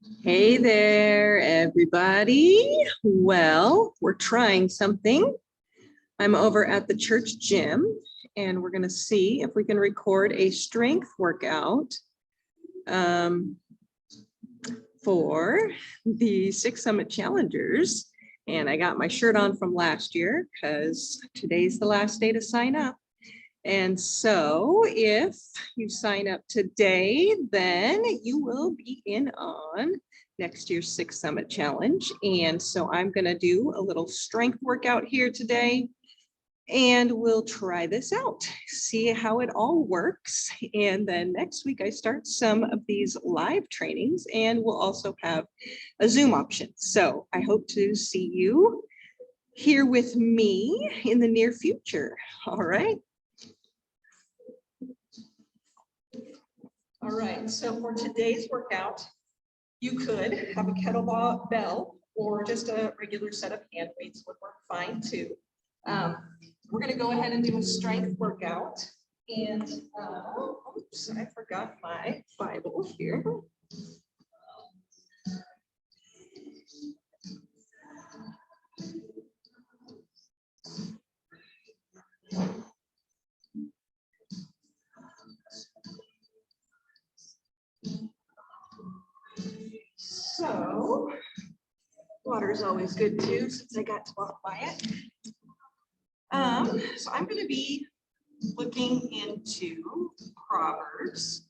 Hey there, everybody. Well, we're trying something. I'm over at the church gym, and we're going to see if we can record a strength workout for the Six Summit Challengers. And I got my shirt on from last year because today's the last day to sign up. And so if you sign up today, then you will be in on next year's Six Summit Challenge. And so I'm going to do a little strength workout here today. And we'll try this out, see how it all works. And then next week, I start some of these live trainings, and we'll also have a Zoom option. So I hope to see you here with me in the near future. All right. All right, so for today's workout, you could have a kettlebell or just a regular set of hand weights would work fine too. We're going to go ahead and do a strength workout. And oops, I forgot my Bible here. So water is always good too, since I got to walk by it. So I'm going to be looking into Proverbs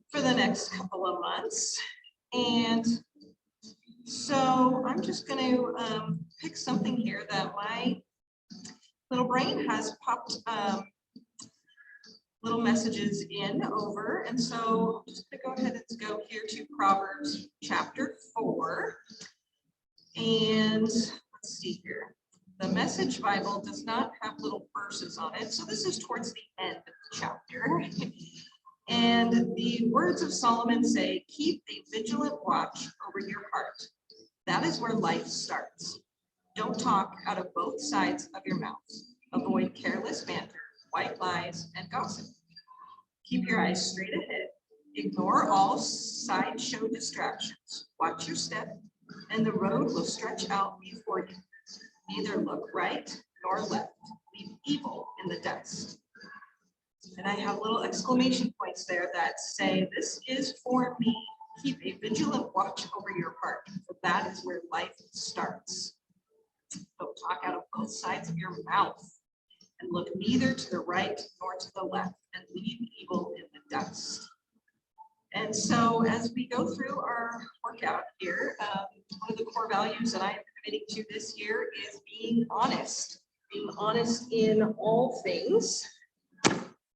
for the next couple of months. And so I'm just going to pick something here that my little brain has popped little messages in over. And so I'm just going to go ahead and go here to Proverbs chapter 4. And let's see here. The Message Bible does not have little verses on it. So this is towards the end of the chapter. And the words of Solomon say, keep a vigilant watch over your heart. That is where life starts. Don't talk out of both sides of your mouth. Avoid careless banter, white lies, and gossip. Keep your eyes straight ahead. Ignore all sideshow distractions. Watch your step, and the road will stretch out before you. Neither look right nor left. Leave evil in the dust. And I have little exclamation points there that say, this is for me. Keep a vigilant watch over your heart, for that is where life starts. Don't talk out of both sides of your mouth, and look neither to the right nor to the left, and leave evil in the dust. And so as we go through our workout here, one of the core values that I am committing to this year is being honest in all things.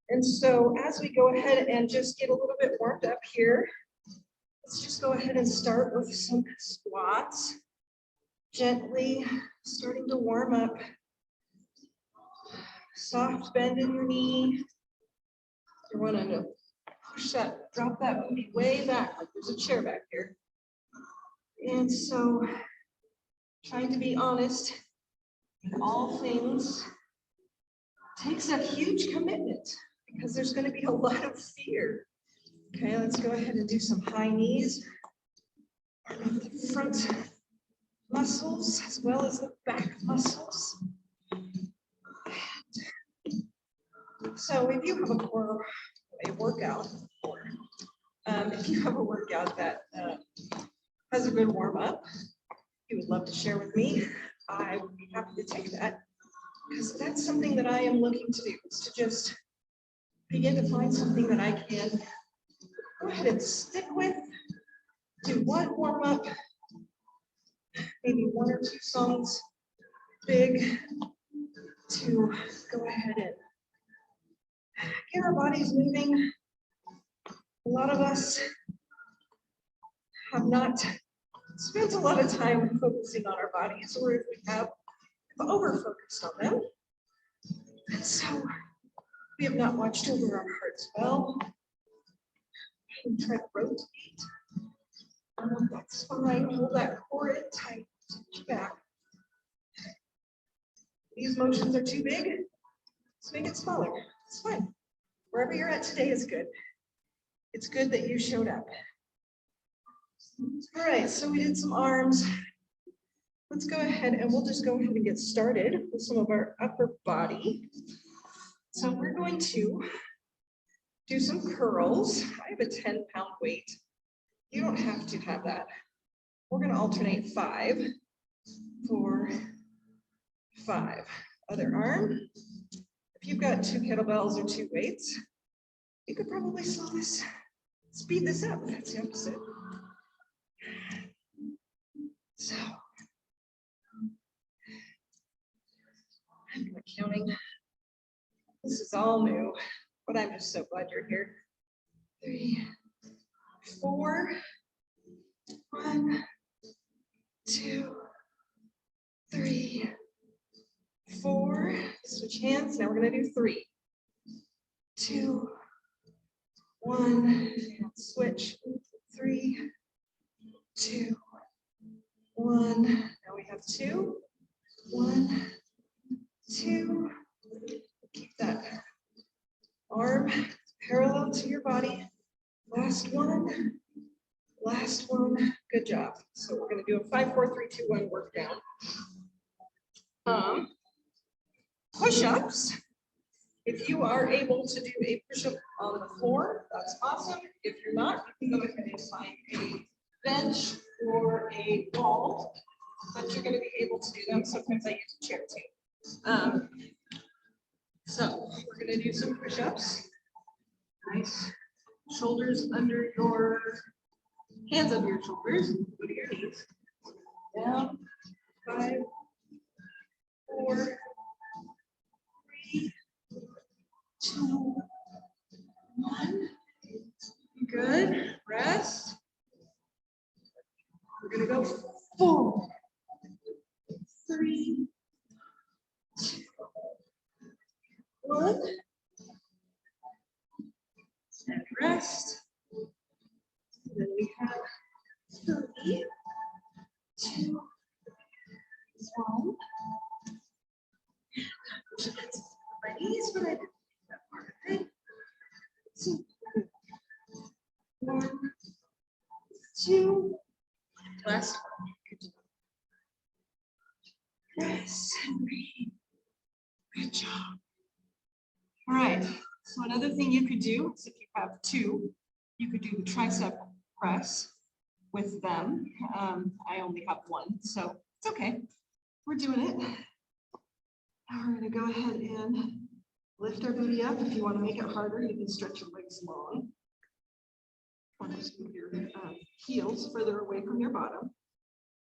And so as we go ahead and just get a little bit warmed up here, let's just go ahead and start with some squats, gently starting to warm up. Soft bend in your knee. You're wanting to push that, drop that booty way back, like there's a chair back here. And so trying to be honest in all things takes a huge commitment because there's going to be a lot of fear. Okay, let's go ahead and do some high knees. The front muscles as well as the back muscles. So if you have a workout, or if you have a workout that has a good warm up, you would love to share with me, I would be happy to take that, because that's something that I am looking to do, is to just begin to find something that I can go ahead and stick with, do one warm up, maybe one or two songs big, to go ahead and get our bodies moving. A lot of us have not spent a lot of time focusing on our bodies, or if we have over-focused on them. And so we have not watched over our hearts well. And try to rotate. That's fine. Hold that core in tight. Back. These motions are too big. Let's make it smaller. It's fine. Wherever you're at today is good. It's good that you showed up. All right, so we did some arms. Let's go ahead and we'll just go ahead and get started with some of our upper body. So we're going to do some curls. I have a 10-pound weight. You don't have to have that. We're going to alternate 5, 4, 5. Other arm. If you've got 2 kettlebells or 2 weights, you could probably speed this up. That's the opposite. So I'm not counting. This is all new, but I'm just so glad you're here. 3, 4, 1, 2, 3, 4. Switch hands. Now we're going to do 3, 2, 1. And switch. 3, 2, 1. Now we have 2, 1, 2. Keep that arm parallel to your body. Last one. Last one. Good job. So we're going to do a 5, 4, 3, 2, 1 work down. Push-ups. If you are able to do a push-up on the floor, that's awesome. If you're not, you can go ahead and find a bench or a wall, but you're going to be able to do them. Sometimes I use a chair too. So we're going to do some push-ups. Nice. Shoulders under your hands under your shoulders. Go to your knees. Down. 5, 4, 3, 2, 1. Good. Rest. We're going to go 4, 3, 2, 1. And rest. And then we have 3, 2, 1. My knees, but I didn't make that part. Okay. 2, 1, 2. Last one. Good job. Rest and breathe. Good job. All right. So another thing you could do is if you have 2, you could do the tricep press with them. I only have 1, so it's okay. We're doing it. Now we're going to go ahead and lift our booty up. If you want to make it harder, you can stretch your legs long. Or just move your heels further away from your bottom.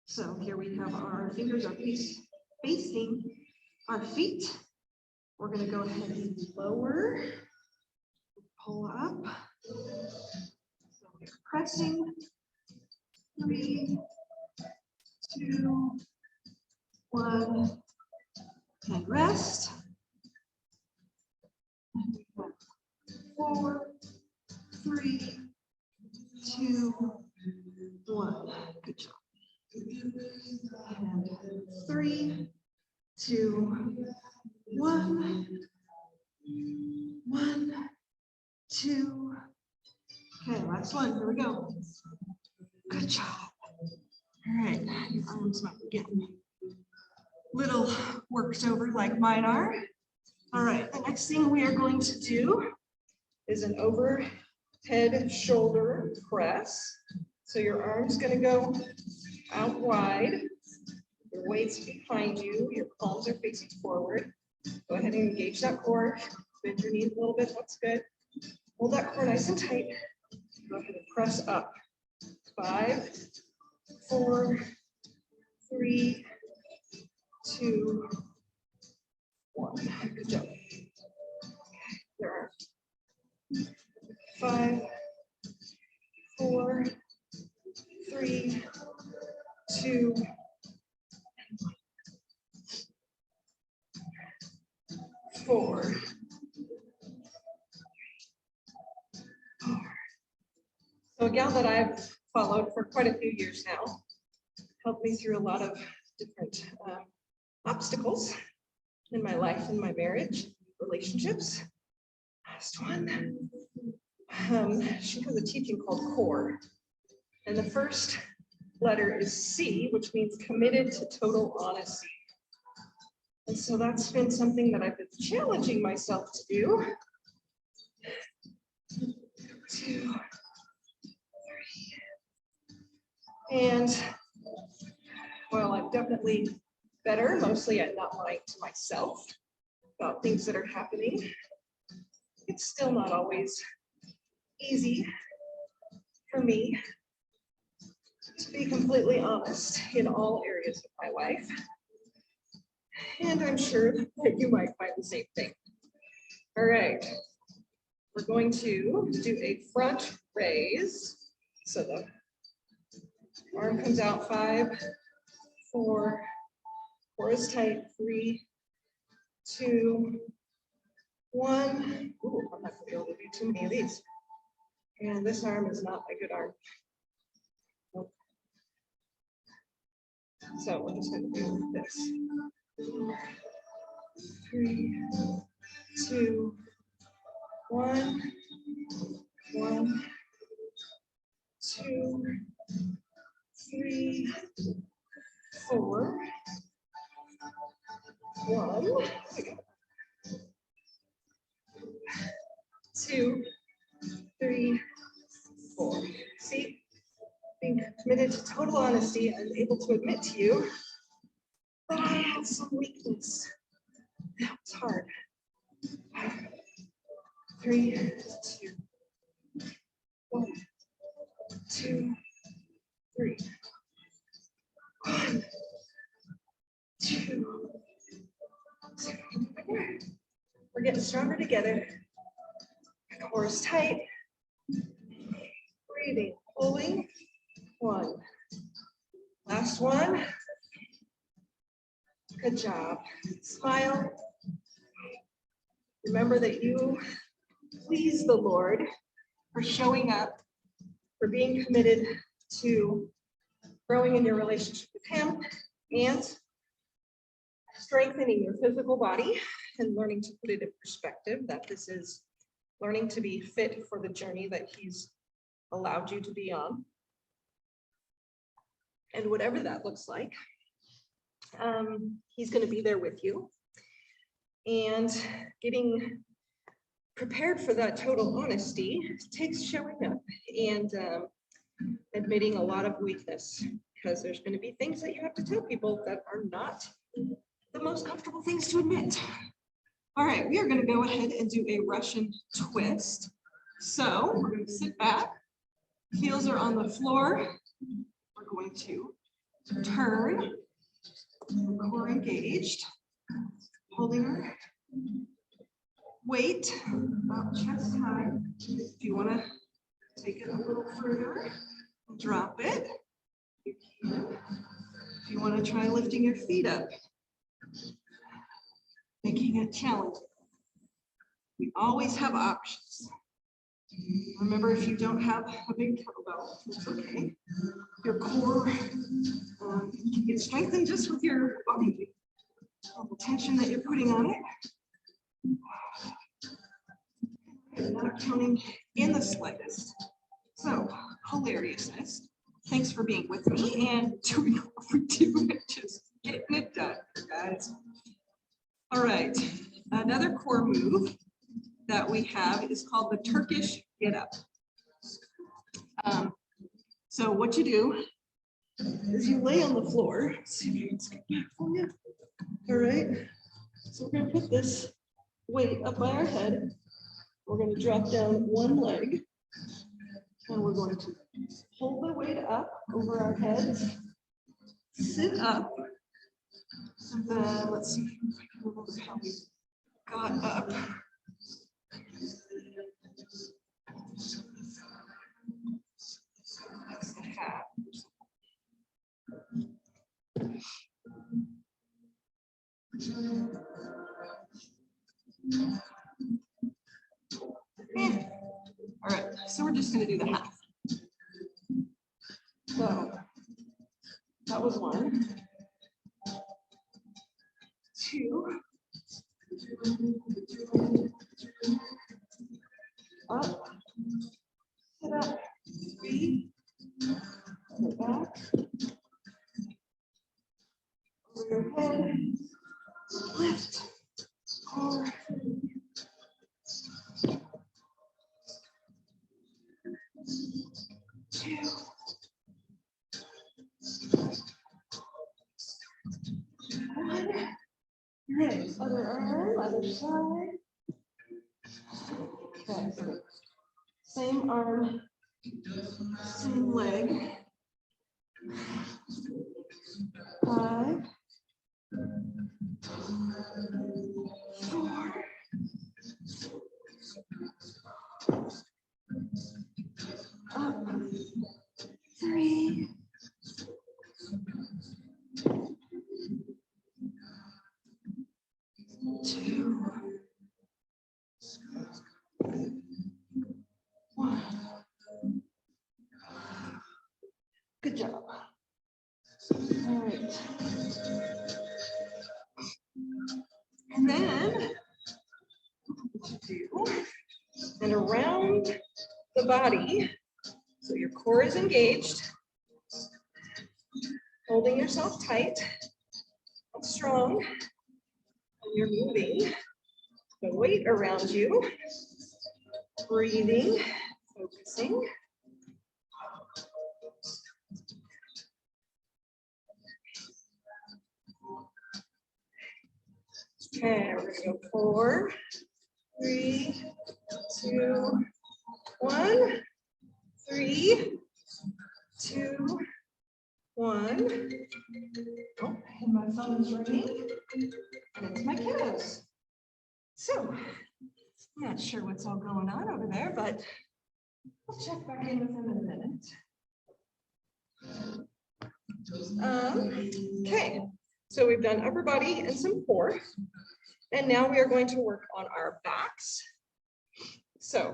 So here we have our fingers are facing our feet. We're going to go ahead and lower, pull up. So we're pressing. 3, 2, 1, and rest. 4, 3, 2, 1. Good job. And 3, 2, 1. 1, 2. Okay, last one. Here we go. Good job. All right, your arms might be getting little worked over like mine are. All right, the next thing we are going to do is an overhead shoulder press. So your arm's going to go out wide. Your weight's behind you. Your palms are facing forward. Go ahead and engage that core. Bend your knees a little bit. That's good. Hold that core nice and tight. Go ahead and press up. 5, 4, 3, 2, 1. Good job. Okay, there are 5, 4, 3, 2, 4. So a gal that I've followed for quite a few years now, helped me through a lot of different obstacles in my life, in my marriage, relationships. Last one. She has a teaching called CORE. And the first letter is C, which means committed to total honesty. And so that's been something that I've been challenging myself to do. 2, 3. And well, I'm definitely better, mostly at not lying to myself about things that are happening. It's still not always easy for me to be completely honest in all areas of my life. And I'm sure that you might find the same thing. All right, we're going to do a front raise. So the arm comes out, 5, 4, core is tight, 3, 2, 1. Ooh, I'm not gonna be able to do too many of these. And this arm is not a good arm. Nope. So we're just gonna do this. 3, 2, 1, 1, 2, 3, 4, 1, 2, 3, 4. See, being committed to total honesty, I'm able to admit to you that I have some weakness. That was hard. 3, 2, 1, 2, 3. 1, 2, 3. We're getting stronger together. Core is tight. Breathing, pulling. 1. Last one. Good job. Smile. Remember that you please the Lord for showing up, for being committed to growing in your relationship with Him and strengthening your physical body and learning to put it in perspective that this is learning to be fit for the journey that He's allowed you to be on. And whatever that looks like, He's going to be there with you. And getting prepared for that total honesty takes showing up and admitting a lot of weakness, because there's going to be things that you have to tell people that are not the most comfortable things to admit. All right, we are going to go ahead and do a Russian twist. So we're going to sit back, heels are on the floor. We're going to turn, core engaged, holding our weight about chest high. If you want to take it a little further, drop it. You can. If you want to try lifting your feet up, making it challenging. We always have options. Remember, if you don't have a big kettlebell, it's okay. Your core can get strengthened just with your body weight. The tension that you're putting on it. Not counting in the slightest. So, hilariousness. Thanks for being with me and doing what we do, just getting it done, guys. All right, another core move that we have is called the Turkish get up. So what you do is you lay on the floor. See if you can skip back for you. All right, so we're going to put this weight up by our head. We're going to drop down one leg, and we're going to hold the weight up over our heads, sit up, and then let's see if I can remember how we got up. All right, so we're just going to do the half. So that was 1, 2, up, sit up, 3, 2. One. Nice. Other arm, other side. Okay. Same arm, same leg. 5, 4. Up. 3. 2. 1. Good job. All right. And then and around the body, so your core is engaged, holding yourself tight, strong, and you're moving the weight around you, breathing, focusing. Okay, we're gonna go 4, 3, 2, 1. 3, 2, 1. Oh, and my phone is ringing. And it's my kiddos. So, I'm not sure what's all going on over there, but I'll check back in with them in a minute. Okay, so we've done upper body and some core. And now we are going to work on our backs. So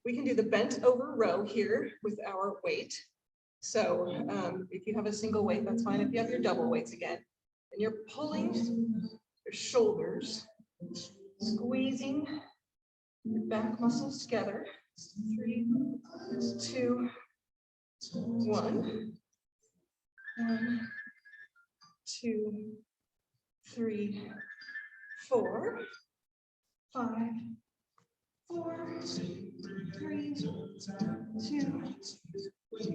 we can do the bent over row here with our weight. So if you have a single weight, that's fine. If you have your double weights again, and you're pulling your shoulders, squeezing your back muscles together. 3, 2, 1. 1, 2, 3, 4, 5, 4, 3, 2,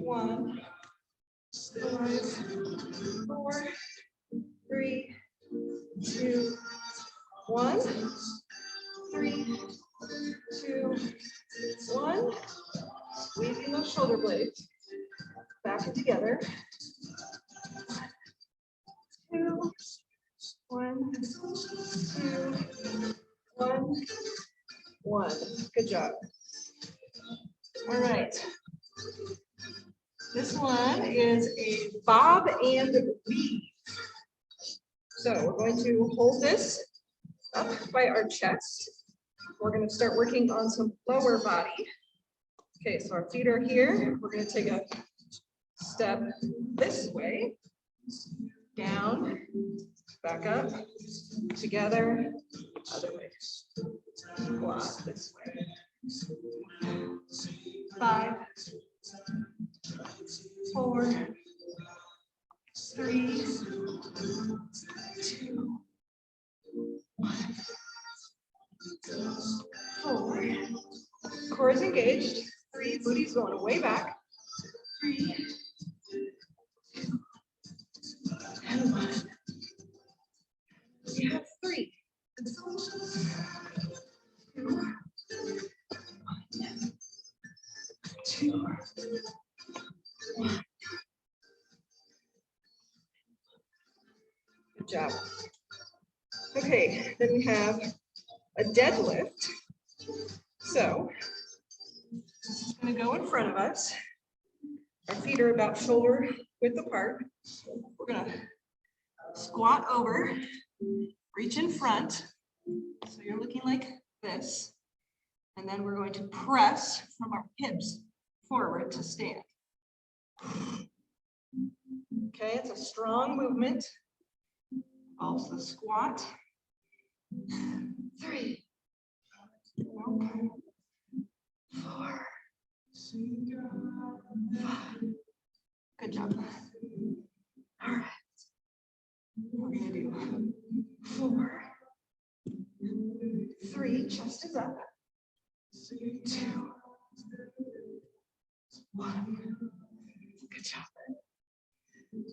1, 5, 4, 3, 2, 1, 3, 2, 1. Squeezing those shoulder blades back and together. 2, 1, 2, 1, 1. Good job. All right. This one is a bob and weave. So we're going to hold this up by our chest. We're going to start working on some lower body. Okay, so our feet are here. We're going to take a step this way, down, back up, together, other way. Squat this way. 5, 4, 3, 2, 1. 4. Core is engaged. 3. Booty's going way back. 3, 2, and 1. We have 3. 2, 2, 1. Good job. Okay, then we have a deadlift. So, it's going to go in front of us. Our feet are about shoulder width apart. We're going to squat over, reach in front. So you're looking like this. And then we're going to press from our hips forward to stand. Okay, it's a strong movement. Also squat. 3, 4, 5. Good job. All right. We're going to do 4, 3, chest is up. 2, Good job.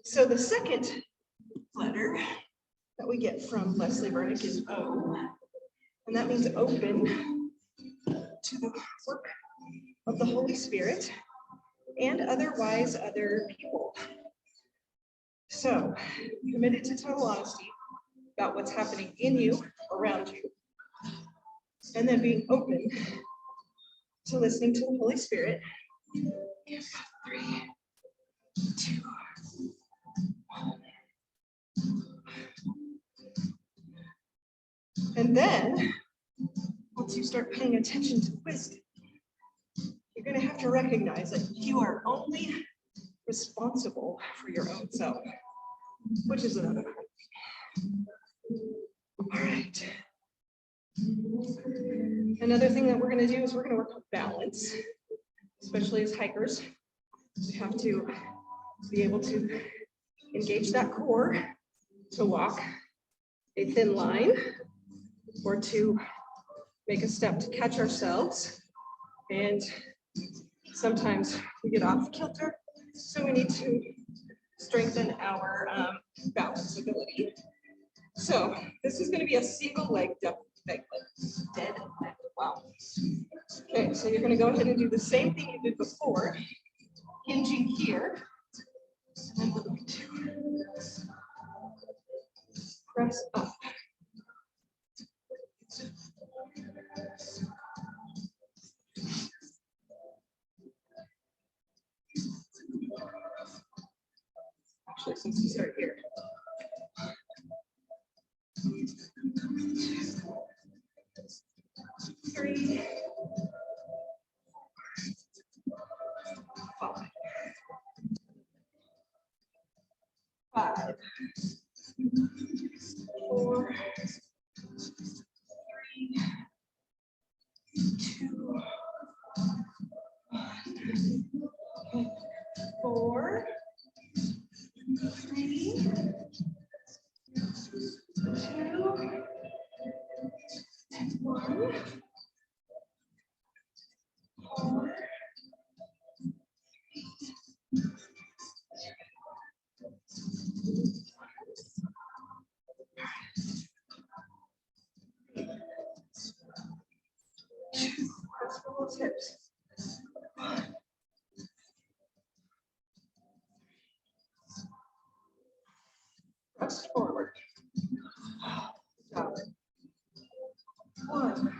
So the second letter that we get from Leslie Burnick is O, and that means open to the work of the Holy Spirit and otherwise other people. So committed to total honesty about what's happening in you, around you, and then being open to listening to the Holy Spirit. 3, 2, 1. And then, once you start paying attention to wisdom, you're going to have to recognize that you are only responsible for your own self, which is another hard thing. All right. Another thing that we're going to do is we're going to work on balance, especially as hikers. We have to be able to engage that core to walk a thin line or to make a step to catch ourselves. And sometimes we get off kilter, so we need to strengthen our balance ability. So this is going to be a single leg dead leg. Wow. Okay, so you're going to go ahead and do the same thing you did before, hinging here, and then moving to press up. Actually, since you start here. 3, 5, 4, 3, 2, 1. 4, 3, 2, and 1. 4, 2. Press for those hips. 1. Press forward. Got it. 1,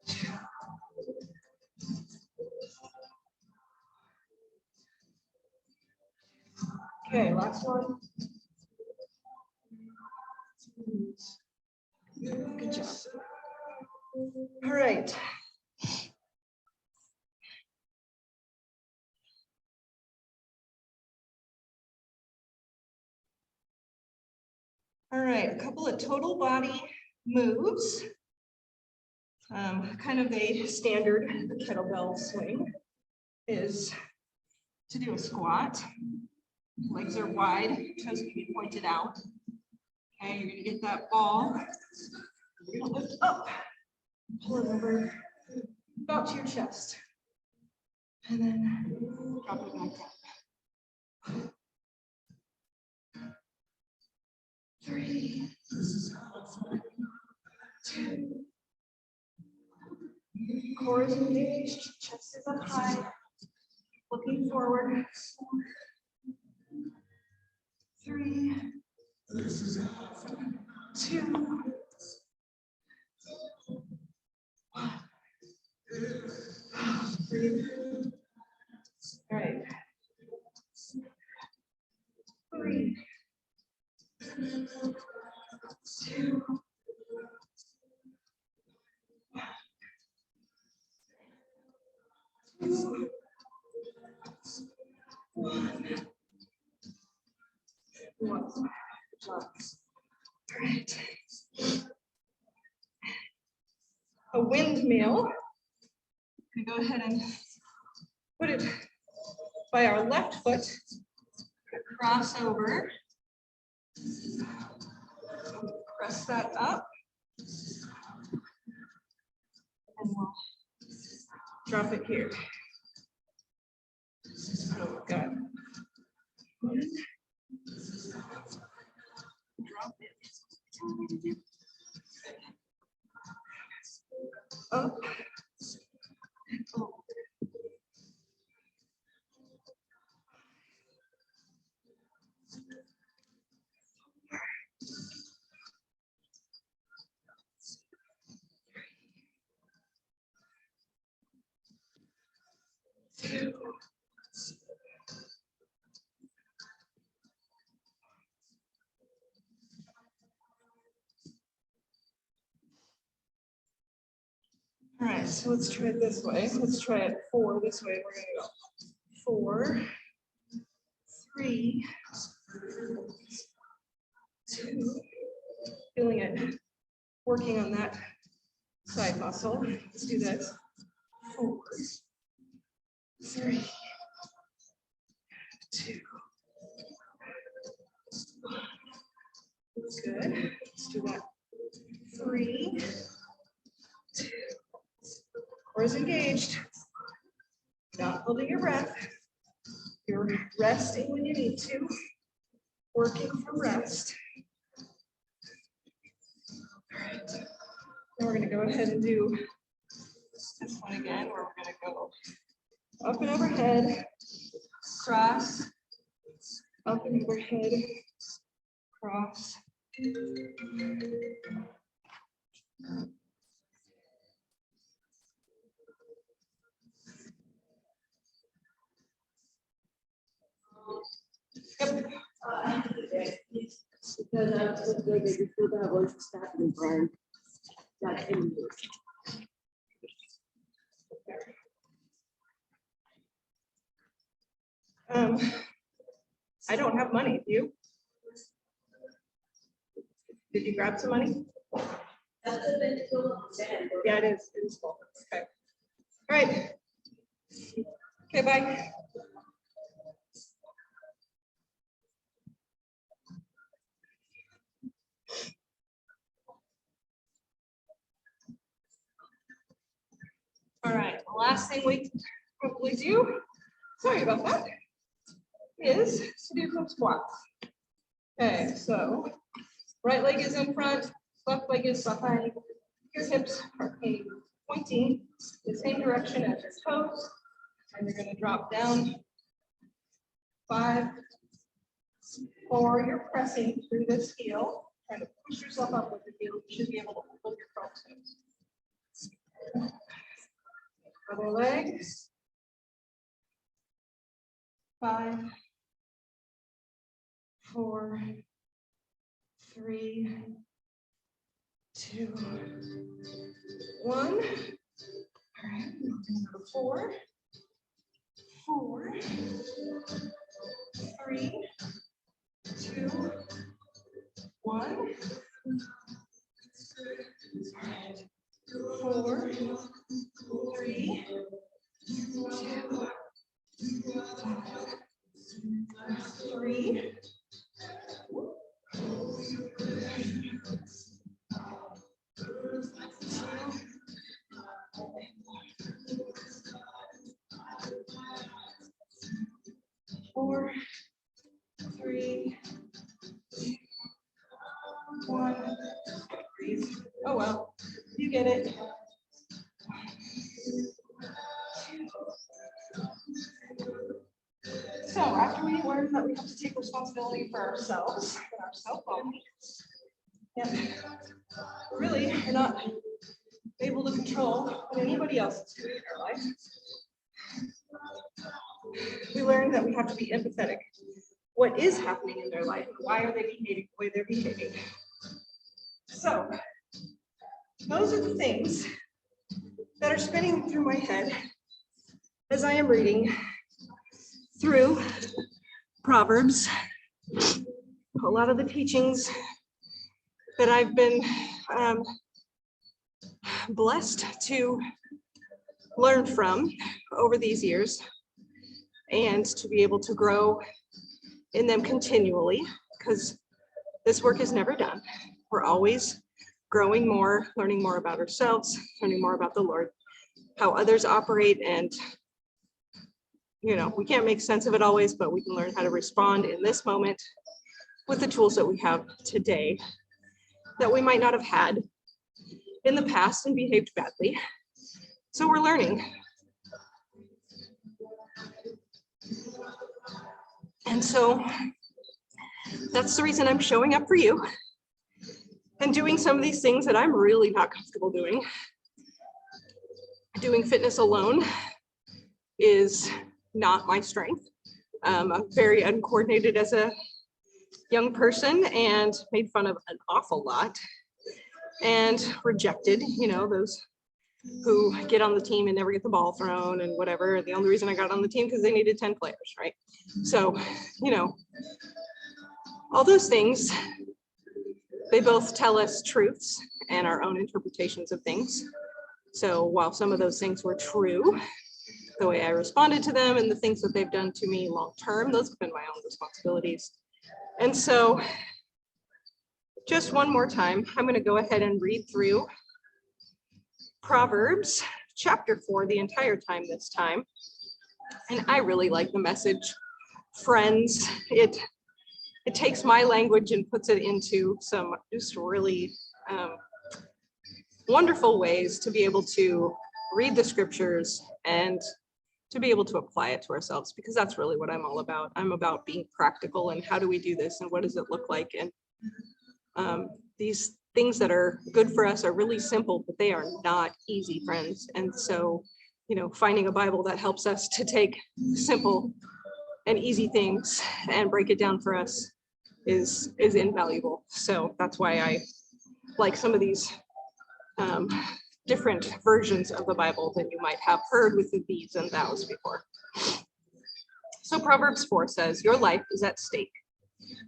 2. Okay, last one. Good job. All right. All right, a couple of total body moves. Kind of a standard kettlebell swing is to do a squat. Legs are wide, toes can be pointed out. Okay, you're gonna get that ball. You're gonna lift up, pull it over, about to your chest, and then drop it back down. 3, 2. Core is engaged, chest is up high, looking forward. 3, 2, 1. Breathe. All right. 3, 2, 1. All right. A windmill. We go ahead and put it by our left foot, cross over, press that up, and we'll drop it here. Up. All right, so let's try it this way. Let's try it 4 this way. We're gonna go 4, 3, 2. Feeling it, working on that side muscle. Let's do this. 4, 3, 2. Good. Let's do that. 3, 2. Core is engaged. Not holding your breath. You're resting when you need to. Working from rest. All right. Now we're going to go ahead and do this one again, where we're going to go up and overhead, cross, up and overhead, cross. Yep. I don't have money. Do you? Did you grab some money? Yeah, it is. It is full. Okay. All right. Okay, bye. All right, the last thing we probably do, sorry about that, is to do some squats. Okay, so right leg is in front, left leg is behind. Your hips are pointing the same direction as your toes, and you're going to drop down. 5, 4, you're pressing through this heel, trying to push yourself up with the heel. You should be able to hold your front toes. Other leg. 5, 4, 3, 2, 1. All right, 4, 4, 3, 2, 1. 4, 3, 2, 3. 4, 3, 1. Breathe. Oh well, you get it. So after we learn that we have to take responsibility for ourselves and our self-owning, and really we're not able to control what anybody else is doing in our life, we learn that we have to be empathetic. What is happening in their life? Why are they behaving the way they're behaving? So those are the things that are spinning through my head as I am reading through Proverbs. A lot of the teachings that I've been blessed to learn from over these years, and to be able to grow in them continually, because this work is never done. We're always growing more, learning more about ourselves, learning more about the Lord, how others operate, and we can't make sense of it always, but we can learn how to respond in this moment with the tools that we have today. that we might not have had in the past and behaved badly. So we're learning. And so that's the reason I'm showing up for you and doing some of these things that I'm really not comfortable doing. Doing fitness alone is not my strength. I'm very uncoordinated as a young person and made fun of an awful lot and rejected, those who get on the team and never get the ball thrown and whatever. The only reason I got on the team because they needed 10 players, right? So, all those things, they both tell us truths and our own interpretations of things. So while some of those things were true, the way I responded to them and the things that they've done to me long-term, those have been my own responsibilities. And so just one more time, I'm going to go ahead and read through Proverbs chapter 4 the entire time this time. And I really like the message, friends. It takes my language and puts it into some just really wonderful ways to be able to read the scriptures and to be able to apply it to ourselves, because that's really what I'm all about. I'm about being practical and how do we do this and what does it look like? And these things that are good for us are really simple, but they are not easy, friends. And so, finding a Bible that helps us to take simple and easy things and break it down for us is invaluable. So that's why I like some of these different versions of the Bible than you might have heard with the these and thous before. So Proverbs 4 says, your life is at stake.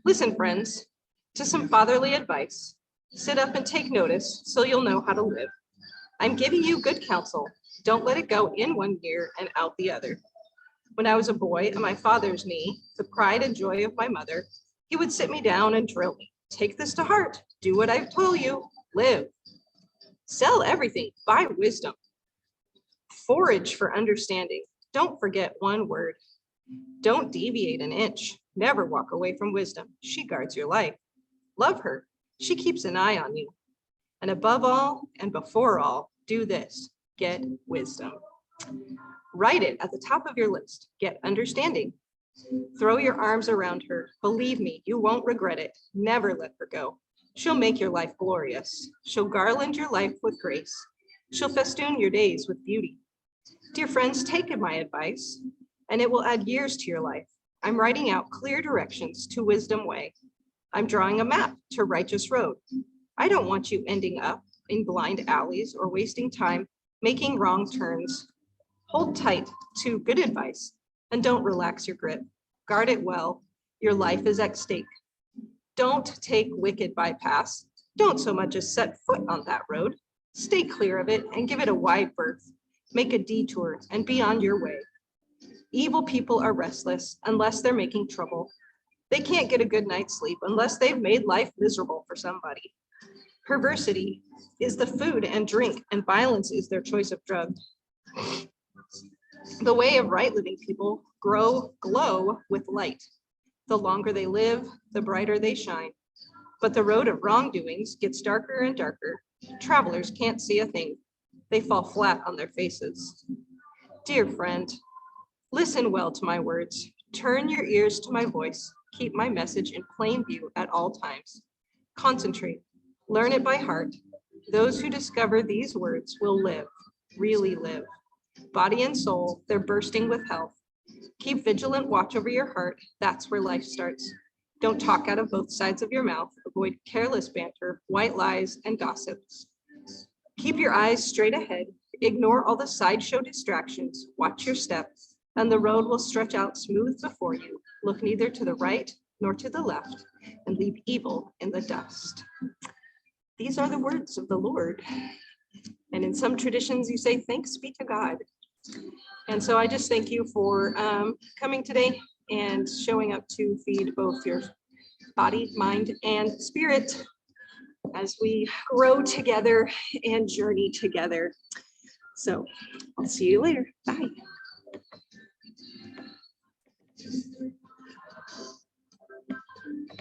Listen, friends, to some fatherly advice. Sit up and take notice so you'll know how to live. I'm giving you good counsel. Don't let it go in one ear and out the other. When I was a boy at my father's knee, the pride and joy of my mother, he would sit me down and drill me. Take this to heart. Do what I've told you. Live. Sell everything. Buy wisdom. Forage for understanding. Don't forget one word. Don't deviate an inch. Never walk away from wisdom. She guards your life. Love her. She keeps an eye on you. And above all and before all, do this. Get wisdom. Write it at the top of your list. Get understanding. Throw your arms around her. Believe me, you won't regret it. Never let her go. She'll make your life glorious. She'll garland your life with grace. She'll festoon your days with beauty. Dear friends, take my advice, and it will add years to your life. I'm writing out clear directions to wisdom way. I'm drawing a map to righteous road. I don't want you ending up in blind alleys or wasting time making wrong turns. Hold tight to good advice and don't relax your grip. Guard it well. Your life is at stake. Don't take wicked bypass. Don't so much as set foot on that road. Stay clear of it and give it a wide berth. Make a detour and be on your way. Evil people are restless unless they're making trouble. They can't get a good night's sleep unless they've made life miserable for somebody. Perversity is the food and drink, and violence is their choice of drug. The way of right living people glow with light. The longer they live, the brighter they shine. But the road of wrongdoings gets darker and darker. Travelers can't see a thing. They fall flat on their faces. Dear friend, listen well to my words. Turn your ears to my voice. Keep my message in plain view at all times. Concentrate. Learn it by heart. Those who discover these words will live, really live. Body and soul, they're bursting with health. Keep vigilant watch over your heart. That's where life starts. Don't talk out of both sides of your mouth. Avoid careless banter, white lies, and gossips. Keep your eyes straight ahead. Ignore all the sideshow distractions. Watch your steps, and the road will stretch out smooth before you. Look neither to the right nor to the left, and leave evil in the dust. These are the words of the Lord. And in some traditions, you say, thanks be to God. And so I just thank you for coming today and showing up to feed both your body, mind, and spirit as we grow together and journey together. So I'll see you later. Bye.